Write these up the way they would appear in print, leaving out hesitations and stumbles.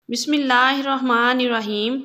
بسم اللہ الرحمن الرحیم۔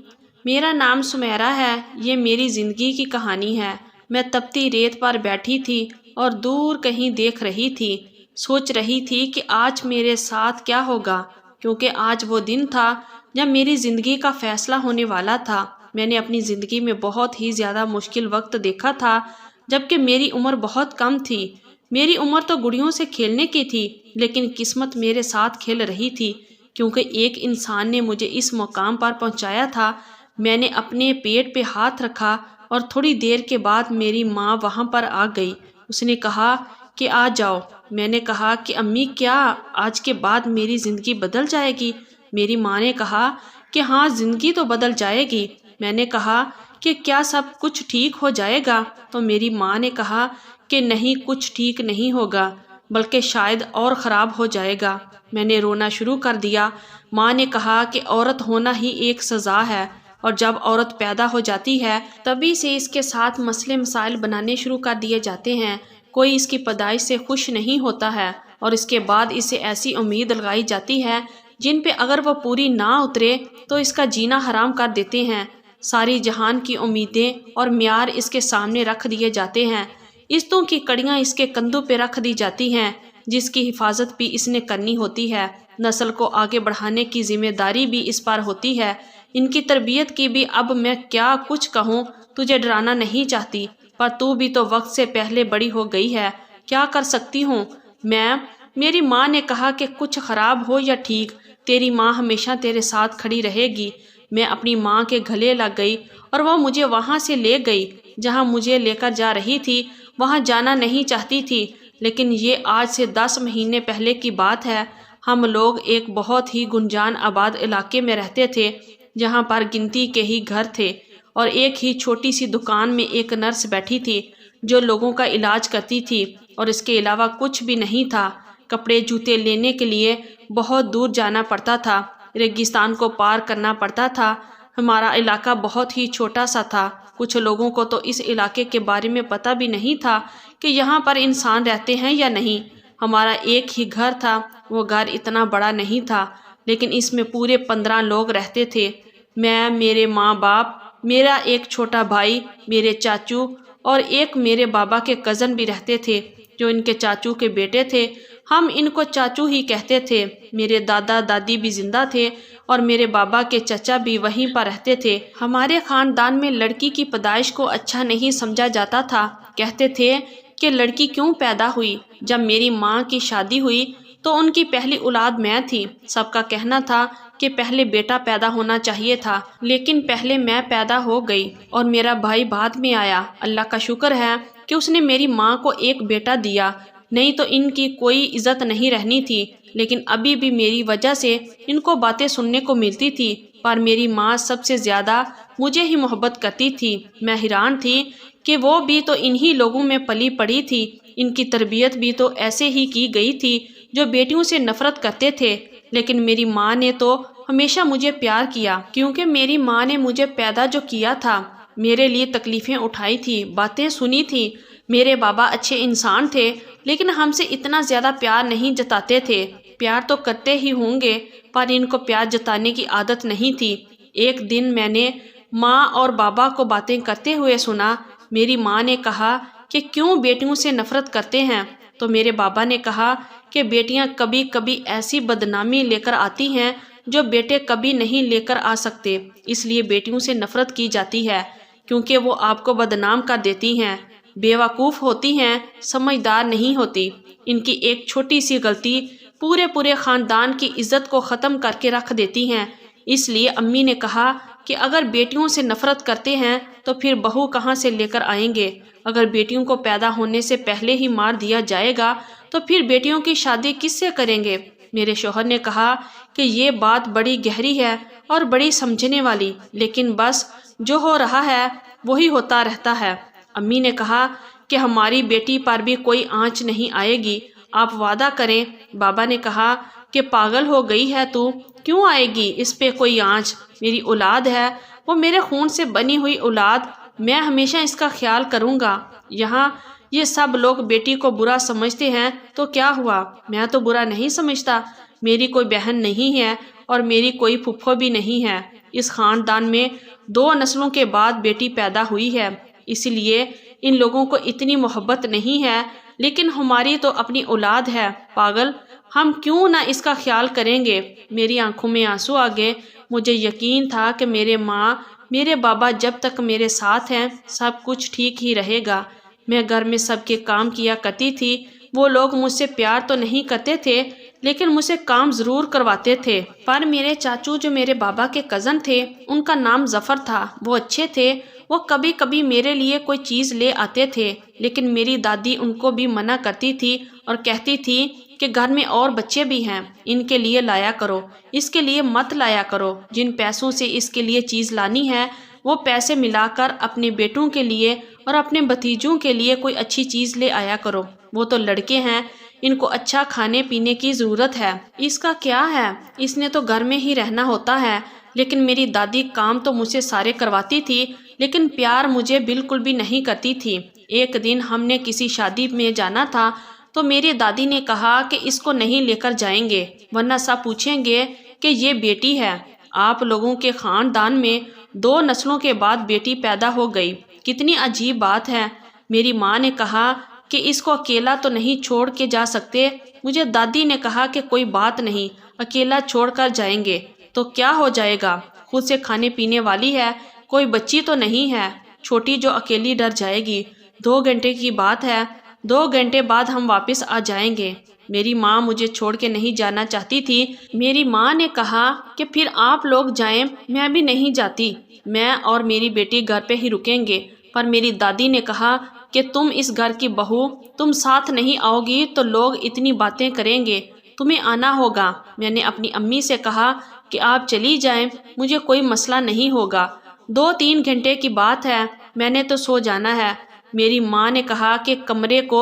میرا نام سمیرہ ہے۔ یہ میری زندگی کی کہانی ہے۔ میں تپتی ریت پر بیٹھی تھی اور دور کہیں دیکھ رہی تھی۔ سوچ رہی تھی کہ آج میرے ساتھ کیا ہوگا، کیونکہ آج وہ دن تھا جب میری زندگی کا فیصلہ ہونے والا تھا۔ میں نے اپنی زندگی میں بہت ہی زیادہ مشکل وقت دیکھا تھا، جبکہ میری عمر بہت کم تھی۔ میری عمر تو گڑیوں سے کھیلنے کی تھی، لیکن قسمت میرے ساتھ کھیل رہی تھی، کیونکہ ایک انسان نے مجھے اس مقام پر پہنچایا تھا۔ میں نے اپنے پیٹ پہ ہاتھ رکھا اور تھوڑی دیر کے بعد میری ماں وہاں پر آ گئی۔ اس نے کہا کہ آ جاؤ۔ میں نے کہا کہ امی، کیا آج کے بعد میری زندگی بدل جائے گی؟ میری ماں نے کہا کہ ہاں، زندگی تو بدل جائے گی۔ میں نے کہا کہ کیا سب کچھ ٹھیک ہو جائے گا؟ تو میری ماں نے کہا کہ نہیں، کچھ ٹھیک نہیں ہوگا، بلکہ شاید اور خراب ہو جائے گا۔ میں نے رونا شروع کر دیا۔ ماں نے کہا کہ عورت ہونا ہی ایک سزا ہے، اور جب عورت پیدا ہو جاتی ہے تبھی سے اس کے ساتھ مسئلے مسائل بنانے شروع کر دیے جاتے ہیں۔ کوئی اس کی پیدائش سے خوش نہیں ہوتا ہے، اور اس کے بعد اسے ایسی امید لگائی جاتی ہے جن پہ اگر وہ پوری نہ اترے تو اس کا جینا حرام کر دیتے ہیں۔ ساری جہان کی امیدیں اور معیار اس کے سامنے رکھ دیے جاتے ہیں۔ عزتوں کی کڑیاں اس کے کندھوں پہ رکھ دی جاتی ہیں، جس کی حفاظت بھی اس نے کرنی ہوتی ہے۔ نسل کو آگے بڑھانے کی ذمہ داری بھی اس پر ہوتی ہے، ان کی تربیت کی بھی۔ اب میں کیا کچھ کہوں، تجھے ڈرانا نہیں چاہتی، پر تو بھی تو وقت سے پہلے بڑی ہو گئی ہے، کیا کر سکتی ہوں میں؟ میری ماں نے کہا کہ کچھ خراب ہو یا ٹھیک، تیری ماں ہمیشہ تیرے ساتھ کھڑی رہے گی۔ میں اپنی ماں کے گلے لگ گئی اور وہ مجھے وہاں سے لے گئی جہاں مجھے لے کر جا رہی تھی۔ وہاں جانا نہیں چاہتی تھی، لیکن یہ آج سے 10 مہینے پہلے کی بات ہے۔ ہم لوگ ایک بہت ہی گنجان آباد علاقے میں رہتے تھے، جہاں پر گنتی کے ہی گھر تھے، اور ایک ہی چھوٹی سی دکان میں ایک نرس بیٹھی تھی جو لوگوں کا علاج کرتی تھی، اور اس کے علاوہ کچھ بھی نہیں تھا۔ کپڑے جوتے لینے کے لیے بہت دور جانا پڑتا تھا، ریگستان کو پار کرنا پڑتا تھا۔ ہمارا علاقہ بہت ہی چھوٹا سا تھا۔ کچھ لوگوں کو تو اس علاقے کے بارے میں پتہ بھی نہیں تھا کہ یہاں پر انسان رہتے ہیں یا نہیں۔ ہمارا ایک ہی گھر تھا۔ وہ گھر اتنا بڑا نہیں تھا، لیکن اس میں پورے 15 لوگ رہتے تھے۔ میں، میرے ماں باپ، میرا ایک چھوٹا بھائی، میرے چاچو، اور ایک میرے بابا کے کزن بھی رہتے تھے جو ان کے چاچو کے بیٹے تھے۔ ہم ان کو چاچو ہی کہتے تھے۔ میرے دادا دادی بھی زندہ تھے، اور میرے بابا کے چچا بھی وہیں پر رہتے تھے۔ ہمارے خاندان میں لڑکی کی پیدائش کو اچھا نہیں سمجھا جاتا تھا۔ کہتے تھے کہ لڑکی کیوں پیدا ہوئی؟ جب میری ماں کی شادی ہوئی تو ان کی پہلی اولاد میں تھی۔ سب کا کہنا تھا کہ پہلے بیٹا پیدا ہونا چاہیے تھا، لیکن پہلے میں پیدا ہو گئی اور میرا بھائی بعد میں آیا۔ اللہ کا شکر ہے کہ اس نے میری ماں کو ایک بیٹا دیا، نہیں تو ان کی کوئی عزت نہیں رہنی تھی۔ لیکن ابھی بھی میری وجہ سے ان کو باتیں سننے کو ملتی تھی، پر میری ماں سب سے زیادہ مجھے ہی محبت کرتی تھی۔ میں حیران تھی کہ وہ بھی تو انہی لوگوں میں پلی پڑی تھی، ان کی تربیت بھی تو ایسے ہی کی گئی تھی جو بیٹیوں سے نفرت کرتے تھے۔ لیکن میری ماں نے تو ہمیشہ مجھے پیار کیا، کیونکہ میری ماں نے مجھے پیدا جو کیا تھا، میرے لیے تکلیفیں اٹھائی تھی، باتیں سنی تھی۔ میرے بابا اچھے انسان تھے، لیکن ہم سے اتنا زیادہ پیار نہیں جتاتے تھے۔ پیار تو کرتے ہی ہوں گے، پر ان کو پیار جتانے کی عادت نہیں تھی۔ ایک دن میں نے ماں اور بابا کو باتیں کرتے ہوئے سنا۔ میری ماں نے کہا کہ کیوں بیٹیوں سے نفرت کرتے ہیں؟ تو میرے بابا نے کہا کہ بیٹیاں کبھی کبھی ایسی بدنامی لے کر آتی ہیں جو بیٹے کبھی نہیں لے کر آ سکتے، اس لیے بیٹیوں سے نفرت کی جاتی ہے، کیونکہ وہ آپ کو بدنام کر دیتی ہیں، بیوقوف ہوتی ہیں، سمجھدار نہیں ہوتی۔ ان کی ایک چھوٹی سی غلطی پورے خاندان کی عزت کو ختم کر کے رکھ دیتی ہیں۔ اس لیے امی نے کہا کہ اگر بیٹیوں سے نفرت کرتے ہیں تو پھر بہو کہاں سے لے کر آئیں گے؟ اگر بیٹیوں کو پیدا ہونے سے پہلے ہی مار دیا جائے گا تو پھر بیٹیوں کی شادی کس سے کریں گے؟ میرے شوہر نے کہا کہ یہ بات بڑی گہری ہے اور بڑی سمجھنے والی، لیکن بس جو ہو رہا ہے وہی ہوتا رہتا ہے۔ امی نے کہا کہ ہماری بیٹی پر بھی کوئی آنچ نہیں آئے گی، آپ وعدہ کریں۔ بابا نے کہا کہ پاگل ہو گئی ہے تو، کیوں آئے گی اس پہ کوئی آنچ؟ میری اولاد ہے، وہ میرے خون سے بنی ہوئی اولاد، میں ہمیشہ اس کا خیال کروں گا۔ یہاں یہ سب لوگ بیٹی کو برا سمجھتے ہیں تو کیا ہوا؟ میں تو برا نہیں سمجھتا، میری کوئی بہن نہیں ہے اور میری کوئی پھپھو بھی نہیں ہے۔ اس خاندان میں 2 نسلوں کے بعد بیٹی پیدا ہوئی ہے، اس لیے ان لوگوں کو اتنی محبت نہیں ہے، لیکن ہماری تو اپنی اولاد ہے، پاگل، ہم کیوں نہ اس کا خیال کریں گے۔ میری آنکھوں میں آنسو آ گئے۔ مجھے یقین تھا کہ میرے ماں، میرے بابا جب تک میرے ساتھ ہیں سب کچھ ٹھیک ہی رہے گا۔ میں گھر میں سب کے کام کیا کرتی تھی۔ وہ لوگ مجھ سے پیار تو نہیں کرتے تھے، لیکن مجھ سے کام ضرور کرواتے تھے۔ پر میرے چاچو جو میرے بابا کے کزن تھے، ان کا نام ظفر تھا، وہ اچھے تھے۔ وہ کبھی کبھی میرے لیے کوئی چیز لے آتے تھے، لیکن میری دادی ان کو بھی منع کرتی تھی اور کہتی تھی کہ گھر میں اور بچے بھی ہیں، ان کے لیے لایا کرو، اس کے لیے مت لایا کرو۔ جن پیسوں سے اس کے لیے چیز لانی ہے، وہ پیسے ملا کر اپنے بیٹوں کے لیے اور اپنے بھتیجوں کے لیے کوئی اچھی چیز لے آیا کرو۔ وہ تو لڑکے ہیں، ان کو اچھا کھانے پینے کی ضرورت ہے، اس کا کیا ہے، اس نے تو گھر میں ہی رہنا ہوتا ہے۔ لیکن میری دادی کام تو مجھ سے سارے کرواتی تھی، لیکن پیار مجھے بالکل بھی نہیں کرتی تھی۔ ایک دن ہم نے کسی شادی میں جانا تھا تو میری دادی نے کہا کہ اس کو نہیں لے کر جائیں گے، ورنہ سب پوچھیں گے کہ یہ بیٹی ہے۔ آپ لوگوں کے خاندان میں 2 نسلوں کے بعد بیٹی پیدا ہو گئی، کتنی عجیب بات ہے۔ میری ماں نے کہا کہ اس کو اکیلا تو نہیں چھوڑ کے جا سکتے۔ مجھے دادی نے کہا کہ کوئی بات نہیں، اکیلا چھوڑ کر جائیں گے تو کیا ہو جائے گا، خود سے کھانے پینے والی ہے، کوئی بچی تو نہیں ہے، چھوٹی جو اکیلی ڈر جائے گی۔ 2 گھنٹے کی بات ہے، 2 گھنٹے بعد ہم واپس آ جائیں گے۔ میری ماں مجھے چھوڑ کے نہیں جانا چاہتی تھی۔ میری ماں نے کہا کہ پھر آپ لوگ جائیں، میں بھی نہیں جاتی، میں اور میری بیٹی گھر پہ ہی رکیں گے۔ پر میری دادی نے کہا کہ تم اس گھر کی بہو، تم ساتھ نہیں آؤ گی تو لوگ اتنی باتیں کریں گے، تمہیں آنا ہوگا۔ میں نے اپنی امی سے کہا کہ آپ چلی جائیں، مجھے کوئی مسئلہ نہیں ہوگا، 2-3 گھنٹے کی بات ہے، میں نے تو سو جانا ہے۔ میری ماں نے کہا کہ کمرے کو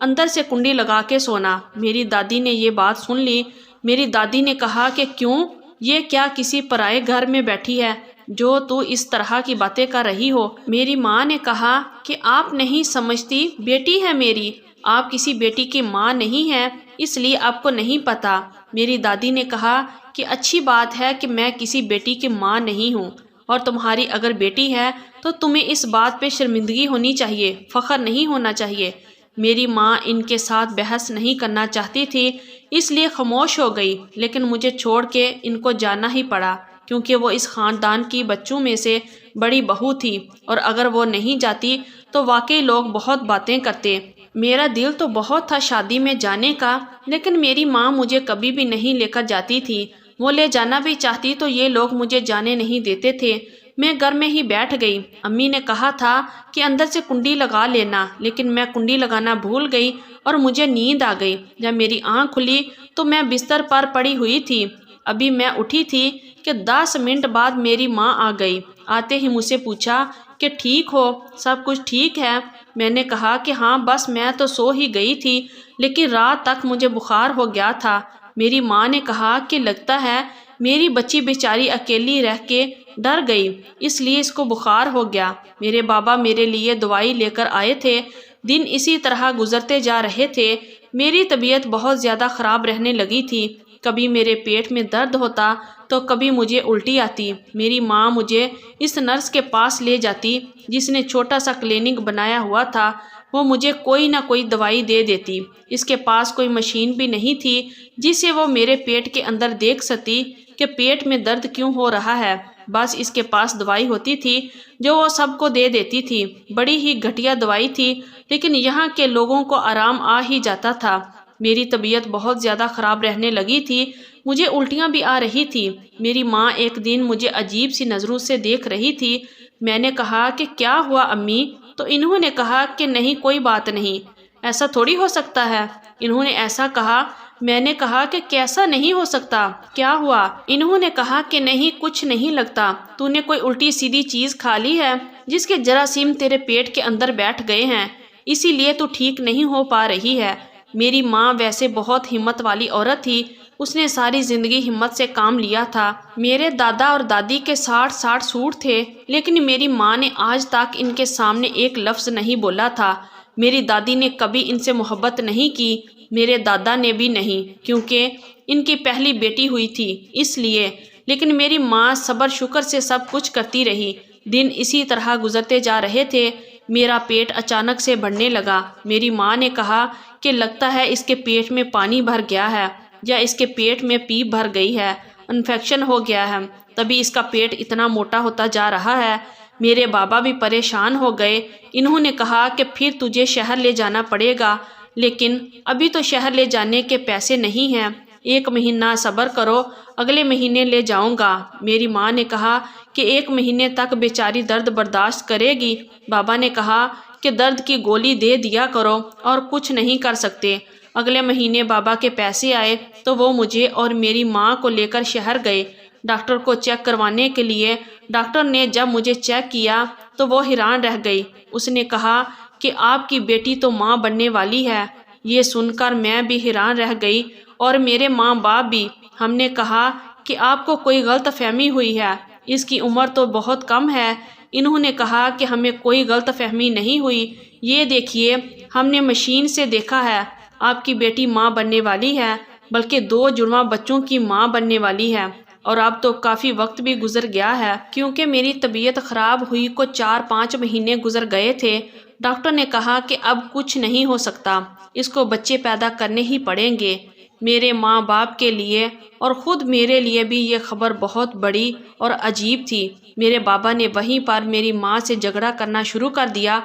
اندر سے کنڈی لگا کے سونا۔ میری دادی نے یہ بات سن لی۔ میری دادی نے کہا کہ کیوں، یہ کیا کسی پرائے گھر میں بیٹھی ہے جو تو اس طرح کی باتیں کر رہی ہو؟ میری ماں نے کہا کہ آپ نہیں سمجھتی، بیٹی ہے میری، آپ کسی بیٹی کی ماں نہیں ہیں، اس لیے آپ کو نہیں پتا۔ میری دادی نے کہا کہ اچھی بات ہے کہ میں کسی بیٹی کی ماں نہیں ہوں، اور تمہاری اگر بیٹی ہے تو تمہیں اس بات پہ شرمندگی ہونی چاہیے، فخر نہیں ہونا چاہیے۔ میری ماں ان کے ساتھ بحث نہیں کرنا چاہتی تھی، اس لیے خاموش ہو گئی، لیکن مجھے چھوڑ کے ان کو جانا ہی پڑا، کیونکہ وہ اس خاندان کی بچوں میں سے بڑی بہو تھی، اور اگر وہ نہیں جاتی تو واقعی لوگ بہت باتیں کرتے۔ میرا دل تو بہت تھا شادی میں جانے کا، لیکن میری ماں مجھے کبھی بھی نہیں لے کر جاتی تھی۔ وہ لے جانا بھی چاہتی تو یہ لوگ مجھے جانے نہیں دیتے تھے۔ میں گھر میں ہی بیٹھ گئی۔ امی نے کہا تھا کہ اندر سے کنڈی لگا لینا، لیکن میں کنڈی لگانا بھول گئی اور مجھے نیند آ گئی۔ جب میری آنکھ کھلی تو میں بستر پر پڑی ہوئی تھی۔ ابھی میں اٹھی تھی کہ 10 منٹ بعد میری ماں آ گئی۔ آتے ہی مجھ سے پوچھا کہ ٹھیک ہو، سب کچھ ٹھیک ہے؟ میں نے کہا کہ ہاں، بس میں تو سو ہی گئی تھی، لیکن رات تک مجھے بخار ہو گیا تھا۔ میری ماں نے کہا کہ لگتا ہے میری بچی بیچاری اکیلی رہ کے ڈر گئی، اس لیے اس کو بخار ہو گیا۔ میرے بابا میرے لیے دوائی لے کر آئے تھے۔ دن اسی طرح گزرتے جا رہے تھے۔ میری طبیعت بہت زیادہ خراب رہنے لگی تھی۔ کبھی میرے پیٹ میں درد ہوتا تو کبھی مجھے الٹی آتی۔ میری ماں مجھے اس نرس کے پاس لے جاتی جس نے چھوٹا سا کلینک بنایا ہوا تھا۔ وہ مجھے کوئی نہ کوئی دوائی دے دیتی۔ اس کے پاس کوئی مشین بھی نہیں تھی جس سے وہ میرے پیٹ کے اندر دیکھ سکتی کہ پیٹ میں درد کیوں ہو رہا ہے، بس اس کے پاس دوائی ہوتی تھی جو وہ سب کو دے دیتی تھی۔ بڑی ہی گھٹیا دوائی تھی، لیکن یہاں کے لوگوں کو آرام آ ہی جاتا تھا۔ میری طبیعت بہت زیادہ خراب رہنے لگی تھی، مجھے الٹیاں بھی آ رہی تھی۔ میری ماں ایک دن مجھے عجیب سی نظروں سے دیکھ رہی تھی۔ میں نے کہا کہ کیا ہوا امی؟ تو انہوں نے کہا کہ نہیں، کوئی بات نہیں، ایسا تھوڑی ہو سکتا ہے۔ انہوں نے ایسا کہا۔ میں نے کہا کہ کیسا نہیں ہو سکتا، کیا ہوا؟ انہوں نے کہا کہ نہیں، کچھ نہیں لگتا، تو نے کوئی الٹی سیدھی چیز کھا لی ہے جس کے جراثیم تیرے پیٹ کے اندر بیٹھ گئے ہیں، اسی لیے تو ٹھیک نہیں ہو پا رہی ہے۔ میری ماں ویسے بہت ہمت والی عورت تھی، اس نے ساری زندگی ہمت سے کام لیا تھا۔ میرے دادا اور دادی کے 60 سوٹ تھے، لیکن میری ماں نے آج تک ان کے سامنے ایک لفظ نہیں بولا تھا۔ میری دادی نے کبھی ان سے محبت نہیں کی، میرے دادا نے بھی نہیں، کیونکہ ان کی پہلی بیٹی ہوئی تھی اس لیے، لیکن میری ماں صبر شکر سے سب کچھ کرتی رہی۔ دن اسی طرح گزرتے جا رہے تھے۔ میرا پیٹ اچانک سے بڑھنے لگا۔ میری ماں نے کہا کہ لگتا ہے اس کے پیٹ میں پانی بھر گیا ہے، یا اس کے پیٹ میں پیپ بھر گئی ہے، انفیکشن ہو گیا ہے، تبھی اس کا پیٹ اتنا موٹا ہوتا جا رہا ہے۔ میرے بابا بھی پریشان ہو گئے۔ انہوں نے کہا کہ پھر تجھے شہر لے جانا پڑے گا، لیکن ابھی تو شہر لے جانے کے پیسے نہیں ہیں، 1 مہینہ صبر کرو، اگلے مہینے لے جاؤں گا۔ میری ماں نے کہا کہ 1 مہینے تک بیچاری درد برداشت کرے گی۔ بابا نے کہا کہ درد کی گولی دے دیا کرو اور کچھ نہیں کر سکتے۔ اگلے مہینے بابا کے پیسے آئے تو وہ مجھے اور میری ماں کو لے کر شہر گئے ڈاکٹر کو چیک کروانے کے لیے۔ ڈاکٹر نے جب مجھے چیک کیا تو وہ حیران رہ گئی۔ اس نے کہا کہ آپ کی بیٹی تو ماں بننے والی ہے۔ یہ سن کر میں بھی حیران رہ گئی اور میرے ماں باپ بھی۔ ہم نے کہا کہ آپ کو کوئی غلط فہمی ہوئی ہے، اس کی عمر تو بہت کم ہے۔ انہوں نے کہا کہ ہمیں کوئی غلط فہمی نہیں ہوئی، یہ دیکھیے ہم نے مشین سے دیکھا ہے، آپ کی بیٹی ماں بننے والی ہے، بلکہ 2 جڑواں بچوں کی ماں بننے والی ہے، اور اب تو کافی وقت بھی گزر گیا ہے، کیونکہ میری طبیعت خراب ہوئی کو 4-5 مہینے گزر گئے تھے۔ ڈاکٹر نے کہا کہ اب کچھ نہیں ہو سکتا، اس کو بچے پیدا کرنے ہی پڑیں گے۔ میرے ماں باپ کے لیے اور خود میرے لیے بھی یہ خبر بہت بڑی اور عجیب تھی۔ میرے بابا نے وہیں پر میری ماں سے جھگڑا کرنا شروع کر دیا۔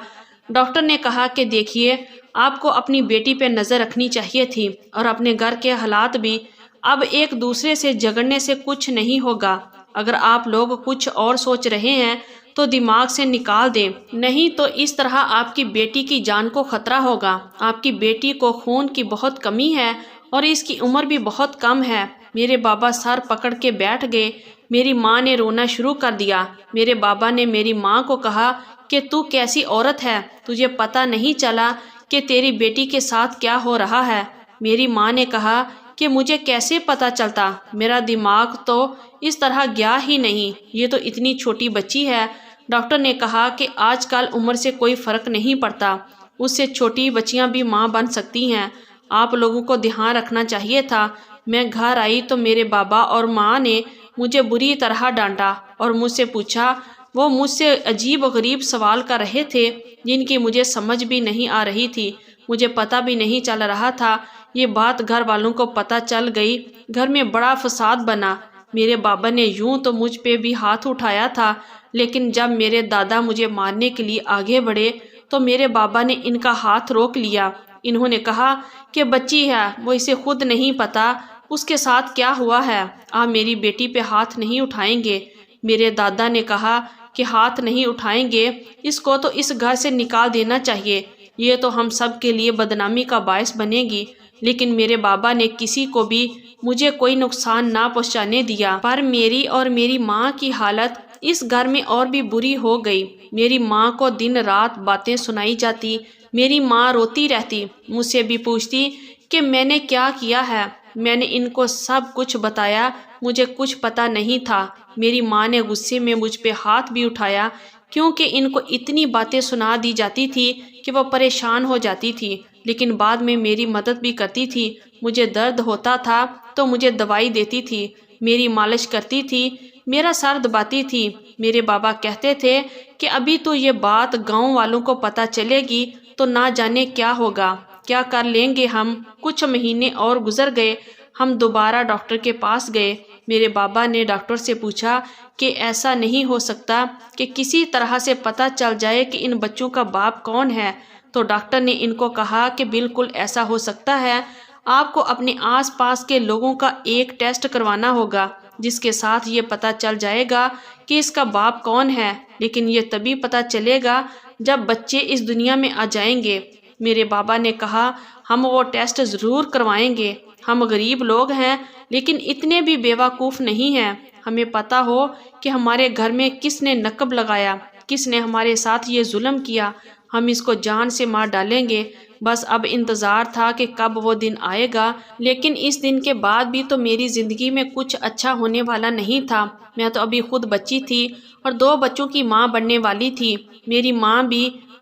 ڈاکٹر نے کہا کہ دیکھیے آپ کو اپنی بیٹی پہ نظر رکھنی چاہیے تھی، اور اپنے گھر کے حالات بھی۔ اب ایک دوسرے سے جھگڑنے سے کچھ نہیں ہوگا۔ اگر آپ لوگ کچھ اور سوچ رہے ہیں تو دماغ سے نکال دیں، نہیں تو اس طرح آپ کی بیٹی کی جان کو خطرہ ہوگا۔ آپ کی بیٹی کو خون کی بہت کمی ہے اور اس کی عمر بھی بہت کم ہے۔ میرے بابا سر پکڑ کے بیٹھ گئے۔ میری ماں نے رونا شروع کر دیا۔ میرے بابا نے میری ماں کو کہا کہ تو کیسی عورت ہے، تجھے پتہ نہیں چلا کہ تیری بیٹی کے ساتھ کیا ہو رہا ہے؟ میری ماں نے کہا کہ مجھے کیسے پتہ چلتا، میرا دماغ تو اس طرح گیا ہی نہیں، یہ تو اتنی چھوٹی بچی ہے۔ ڈاکٹر نے کہا کہ آج کل عمر سے کوئی فرق نہیں پڑتا، اس سے چھوٹی بچیاں بھی ماں بن سکتی ہیں، آپ لوگوں کو دھیان رکھنا چاہیے تھا۔ میں گھر آئی تو میرے بابا اور ماں نے مجھے بری طرح ڈانٹا اور مجھ سے پوچھا۔ وہ مجھ سے عجیب و غریب سوال کر رہے تھے جن کی مجھے سمجھ بھی نہیں آ رہی تھی، مجھے پتہ بھی نہیں چل رہا تھا۔ یہ بات گھر والوں کو پتہ چل گئی، گھر میں بڑا فساد بنا۔ میرے بابا نے یوں تو مجھ پہ بھی ہاتھ اٹھایا تھا، لیکن جب میرے دادا مجھے مارنے کے لیے آگے بڑھے تو میرے بابا نے ان کا ہاتھ روک لیا۔ انہوں نے کہا کہ بچی ہے، وہ اسے خود نہیں پتہ اس کے ساتھ کیا ہوا ہے، آپ میری بیٹی پہ ہاتھ نہیں اٹھائیں گے۔ میرے دادا نے کہا کہ ہاتھ نہیں اٹھائیں گے، اس کو تو اس گھر سے نکال دینا چاہیے، یہ تو ہم سب کے لیے بدنامی کا باعث بنے گی۔ لیکن میرے بابا نے کسی کو بھی مجھے کوئی نقصان نہ پہنچانے دیا، پر میری اور میری ماں کی حالت اس گھر میں اور بھی بری ہو گئی۔ میری ماں کو دن رات باتیں سنائی جاتی، میری ماں روتی رہتی، مجھ سے بھی پوچھتی کہ میں نے کیا کیا ہے۔ میں نے ان کو سب کچھ بتایا، مجھے کچھ پتہ نہیں تھا۔ میری ماں نے غصے میں مجھ پہ ہاتھ بھی اٹھایا، کیونکہ ان کو اتنی باتیں سنا دی جاتی تھی کہ وہ پریشان ہو جاتی تھی، لیکن بعد میں میری مدد بھی کرتی تھی۔ مجھے درد ہوتا تھا تو مجھے دوائی دیتی تھی، میری مالش کرتی تھی، میرا سر دباتی تھی۔ میرے بابا کہتے تھے کہ ابھی تو یہ بات گاؤں والوں کو پتہ چلے گی تو نہ جانے کیا ہوگا، کیا کر لیں گے ہم۔ کچھ مہینے اور گزر گئے، ہم دوبارہ ڈاکٹر کے پاس گئے۔ میرے بابا نے ڈاکٹر سے پوچھا کہ ایسا نہیں ہو سکتا کہ کسی طرح سے پتہ چل جائے کہ ان بچوں کا باپ کون ہے؟ تو ڈاکٹر نے ان کو کہا کہ بالکل ایسا ہو سکتا ہے، آپ کو اپنے آس پاس کے لوگوں کا ایک ٹیسٹ کروانا ہوگا جس کے ساتھ یہ پتہ چل جائے گا کہ اس کا باپ کون ہے، لیکن یہ تبھی پتہ چلے گا جب بچے اس دنیا میں آ جائیں گے۔ میرے بابا نے کہا ہم وہ ٹیسٹ ضرور کروائیں گے، ہم غریب لوگ ہیں لیکن اتنے بھی بیوقوف نہیں ہیں، ہمیں پتہ ہو کہ ہمارے گھر میں کس نے نقب لگایا، کس نے ہمارے ساتھ یہ ظلم کیا، ہم اس کو جان سے مار ڈالیں گے۔ بس اب انتظار تھا کہ کب وہ دن آئے گا، لیکن اس دن کے بعد بھی تو میری زندگی میں کچھ اچھا ہونے والا نہیں تھا۔ میں تو ابھی خود بچی تھی اور 2 بچوں کی ماں بننے والی تھی۔ میری ماں بھی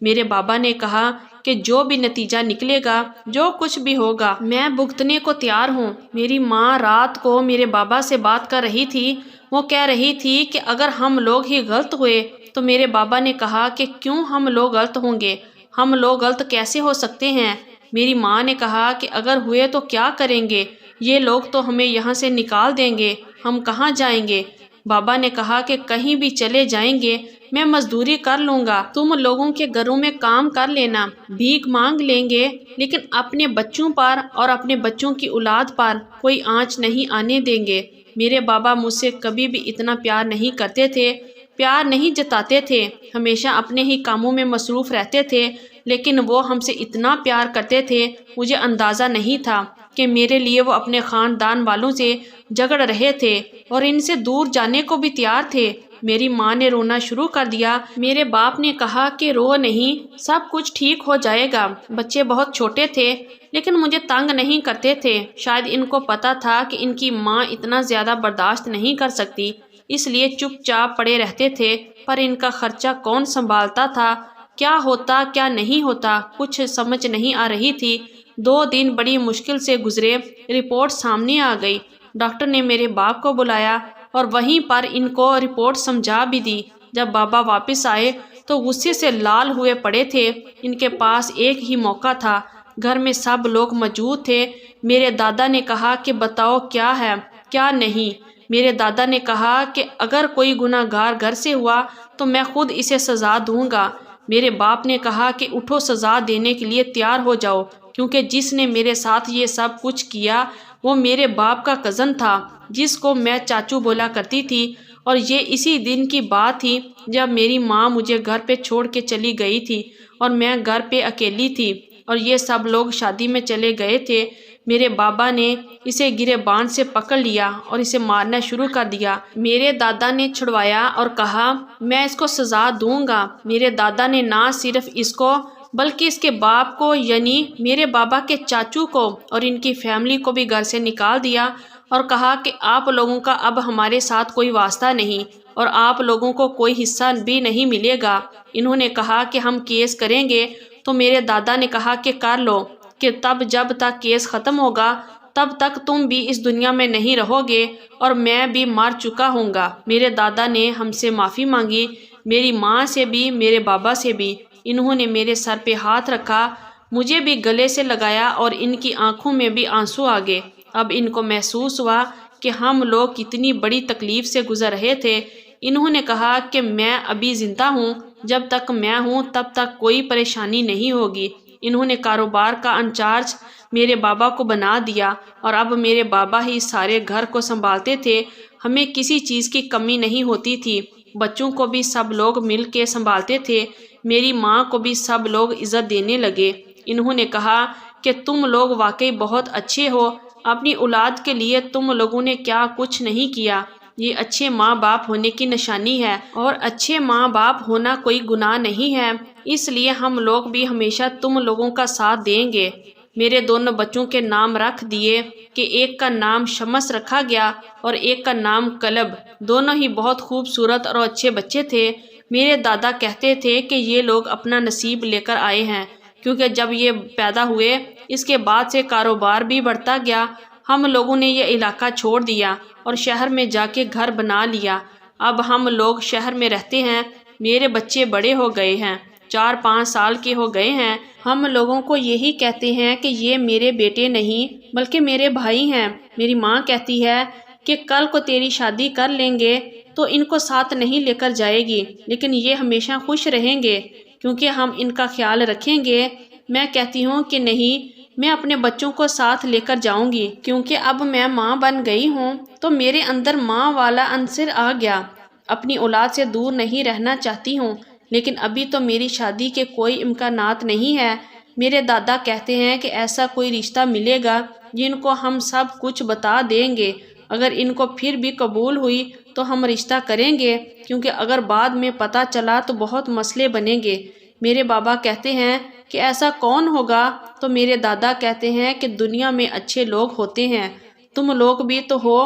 میرے بابا نے کہا کہ جو بھی نتیجہ نکلے گا، جو کچھ بھی ہوگا، میں بھگتنے کو تیار ہوں۔ میری ماں رات کو میرے بابا سے بات کر رہی تھی۔ وہ کہہ رہی تھی کہ اگر ہم لوگ ہی غلط ہوئے تو میرے بابا نے کہا کہ کیوں ہم لوگ غلط ہوں گے؟ ہم لوگ غلط کیسے ہو سکتے ہیں؟ میری ماں نے کہا کہ اگر ہوئے تو کیا کریں گے؟ یہ لوگ تو ہمیں یہاں سے نکال دیں گے، ہم کہاں جائیں گے؟ بابا نے کہا کہ کہیں بھی چلے جائیں گے، میں مزدوری کر لوں گا، تم لوگوں کے گھروں میں کام کر لینا، بھیک مانگ لیں گے، لیکن اپنے بچوں پر اور اپنے بچوں کی اولاد پر کوئی آنچ نہیں آنے دیں گے۔ میرے بابا مجھ سے کبھی بھی اتنا پیار نہیں کرتے تھے، پیار نہیں جتاتے تھے، ہمیشہ اپنے ہی کاموں میں مصروف رہتے تھے، لیکن وہ ہم سے اتنا پیار کرتے تھے، مجھے اندازہ نہیں تھا کہ میرے لیے وہ اپنے خاندان والوں سے جھگڑ رہے تھے اور ان سے دور جانے کو بھی تیار تھے۔ میری ماں نے رونا شروع کر دیا۔ میرے باپ نے کہا کہ رو نہیں، سب کچھ ٹھیک ہو جائے گا۔ بچے بہت چھوٹے تھے لیکن مجھے تنگ نہیں کرتے تھے، شاید ان کو پتا تھا کہ ان کی ماں اتنا زیادہ برداشت نہیں کر سکتی، اس لیے چپ چاپ پڑے رہتے تھے، پر ان کا خرچہ کون سنبھالتا تھا؟ کیا ہوتا کیا نہیں ہوتا کچھ سمجھ نہیں آ رہی تھی۔ 2 دن بڑی مشکل سے گزرے، رپورٹ سامنے آ گئی۔ ڈاکٹر نے میرے باپ کو بلایا اور وہیں پر ان کو رپورٹ سمجھا بھی دی۔ جب بابا واپس آئے تو غصے سے لال ہوئے پڑے تھے۔ ان کے پاس ایک ہی موقع تھا، گھر میں سب لوگ موجود تھے۔ میرے دادا نے کہا کہ بتاؤ کیا ہے کیا نہیں۔ میرے دادا نے کہا کہ اگر کوئی گناہ گار گھر سے ہوا تو میں خود اسے سزا دوں گا۔ میرے باپ نے کہا کہ اٹھو، سزا دینے کے لیے تیار ہو جاؤ، کیونکہ جس نے میرے ساتھ یہ سب کچھ کیا وہ میرے باپ کا کزن تھا، جس کو میں چاچو بولا کرتی تھی، اور یہ اسی دن کی بات تھی جب میری ماں مجھے گھر پہ چھوڑ کے چلی گئی تھی اور میں گھر پہ اکیلی تھی اور یہ سب لوگ شادی میں چلے گئے تھے۔ میرے بابا نے اسے گریبان سے پکڑ لیا اور اسے مارنا شروع کر دیا۔ میرے دادا نے چھڑوایا اور کہا میں اس کو سزا دوں گا۔ میرے دادا نے نہ صرف اس کو بلکہ اس کے باپ کو، یعنی میرے بابا کے چاچو کو اور ان کی فیملی کو بھی گھر سے نکال دیا اور کہا کہ آپ لوگوں کا اب ہمارے ساتھ کوئی واسطہ نہیں اور آپ لوگوں کو کوئی حصہ بھی نہیں ملے گا۔ انہوں نے کہا کہ ہم کیس کریں گے، تو میرے دادا نے کہا کہ کر لو، کہ تب جب تک کیس ختم ہوگا تب تک تم بھی اس دنیا میں نہیں رہو گے اور میں بھی مر چکا ہوں گا۔ میرے دادا نے ہم سے معافی مانگی، میری ماں سے بھی، میرے بابا سے بھی۔ انہوں نے میرے سر پہ ہاتھ رکھا، مجھے بھی گلے سے لگایا اور ان کی آنکھوں میں بھی آنسو آ گئے۔ اب ان کو محسوس ہوا کہ ہم لوگ کتنی بڑی تکلیف سے گزر رہے تھے۔ انہوں نے کہا کہ میں ابھی زندہ ہوں، جب تک میں ہوں تب تک کوئی پریشانی نہیں ہوگی۔ انہوں نے کاروبار کا انچارج میرے بابا کو بنا دیا اور اب میرے بابا ہی سارے گھر کو سنبھالتے تھے، ہمیں کسی چیز کی کمی نہیں ہوتی تھی۔ بچوں کو بھی سب لوگ مل کے سنبھالتے تھے، میری ماں کو بھی سب لوگ عزت دینے لگے۔ انہوں نے کہا کہ تم لوگ واقعی بہت اچھے ہو، اپنی اولاد کے لیے تم لوگوں نے کیا کچھ نہیں کیا، یہ اچھے ماں باپ ہونے کی نشانی ہے، اور اچھے ماں باپ ہونا کوئی گناہ نہیں ہے، اس لیے ہم لوگ بھی ہمیشہ تم لوگوں کا ساتھ دیں گے۔ میرے دونوں بچوں کے نام رکھ دیے کہ ایک کا نام شمس رکھا گیا اور ایک کا نام کلب۔ دونوں ہی بہت خوبصورت اور اچھے بچے تھے۔ میرے دادا کہتے تھے کہ یہ لوگ اپنا نصیب لے کر آئے ہیں، کیونکہ جب یہ پیدا ہوئے اس کے بعد سے کاروبار بھی بڑھتا گیا۔ ہم لوگوں نے یہ علاقہ چھوڑ دیا اور شہر میں جا کے گھر بنا لیا۔ اب ہم لوگ شہر میں رہتے ہیں۔ میرے بچے بڑے ہو گئے ہیں، 4-5 سال کے ہو گئے ہیں۔ ہم لوگوں کو یہی کہتے ہیں کہ یہ میرے بیٹے نہیں بلکہ میرے بھائی ہیں۔ میری ماں کہتی ہے کہ کل کو تیری شادی کر لیں گے تو ان کو ساتھ نہیں لے کر جائے گی، لیکن یہ ہمیشہ خوش رہیں گے کیونکہ ہم ان کا خیال رکھیں گے۔ میں کہتی ہوں کہ نہیں، میں اپنے بچوں کو ساتھ لے کر جاؤں گی، کیونکہ اب میں ماں بن گئی ہوں تو میرے اندر ماں والا عنصر آ گیا۔ اپنی اولاد سے دور نہیں رہنا چاہتی ہوں، لیکن ابھی تو میری شادی کے کوئی امکانات نہیں ہے۔ میرے دادا کہتے ہیں کہ ایسا کوئی رشتہ ملے گا جن کو ہم سب کچھ بتا دیں گے، اگر ان کو پھر بھی قبول ہوئی تو ہم رشتہ کریں گے، کیونکہ اگر بعد میں پتہ چلا تو بہت مسئلے بنیں گے۔ میرے بابا کہتے ہیں کہ ایسا کون ہوگا؟ تو میرے دادا کہتے ہیں کہ دنیا میں اچھے لوگ ہوتے ہیں، تم لوگ بھی تو ہو،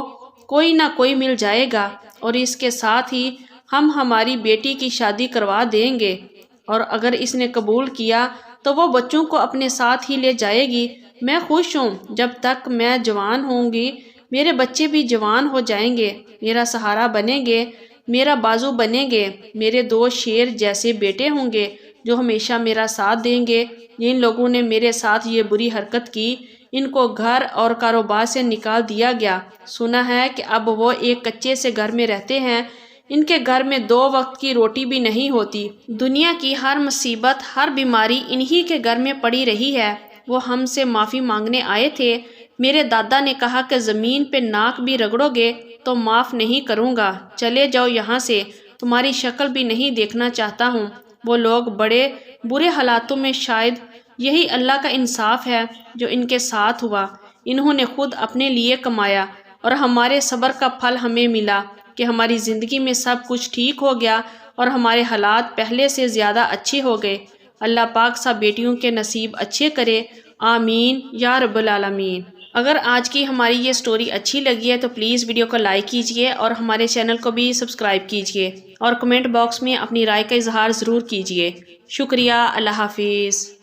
کوئی نہ کوئی مل جائے گا، اور اس کے ساتھ ہی ہم ہماری بیٹی کی شادی کروا دیں گے۔ اور اگر اس نے قبول کیا تو وہ بچوں کو اپنے ساتھ ہی لے جائے گی۔ میں خوش ہوں، جب تک میں جوان ہوں گی میرے بچے بھی جوان ہو جائیں گے، میرا سہارا بنیں گے، میرا بازو بنیں گے، میرے 2 شیر جیسے بیٹے ہوں گے جو ہمیشہ میرا ساتھ دیں گے۔ جن لوگوں نے میرے ساتھ یہ بری حرکت کی ان کو گھر اور کاروبار سے نکال دیا گیا۔ سنا ہے کہ اب وہ ایک کچے سے گھر میں رہتے ہیں، ان کے گھر میں 2 وقت کی روٹی بھی نہیں ہوتی۔ دنیا کی ہر مصیبت، ہر بیماری انہی کے گھر میں پڑی رہی ہے۔ وہ ہم سے معافی مانگنے آئے تھے۔ میرے دادا نے کہا کہ زمین پہ ناک بھی رگڑو گے تو معاف نہیں کروں گا، چلے جاؤ یہاں سے، تمہاری شکل بھی نہیں دیکھنا چاہتا ہوں۔ وہ لوگ بڑے برے حالاتوں میں، شاید یہی اللہ کا انصاف ہے جو ان کے ساتھ ہوا۔ انہوں نے خود اپنے لیے کمایا اور ہمارے صبر کا پھل ہمیں ملا کہ ہماری زندگی میں سب کچھ ٹھیک ہو گیا اور ہمارے حالات پہلے سے زیادہ اچھے ہو گئے۔ اللہ پاک سب بیٹیوں کے نصیب اچھے کرے، آمین یا رب العالمین۔ اگر آج کی ہماری یہ سٹوری اچھی لگی ہے تو پلیز ویڈیو کو لائک کیجئے اور ہمارے چینل کو بھی سبسکرائب کیجئے اور کمنٹ باکس میں اپنی رائے کا اظہار ضرور کیجئے۔ شکریہ، اللہ حافظ۔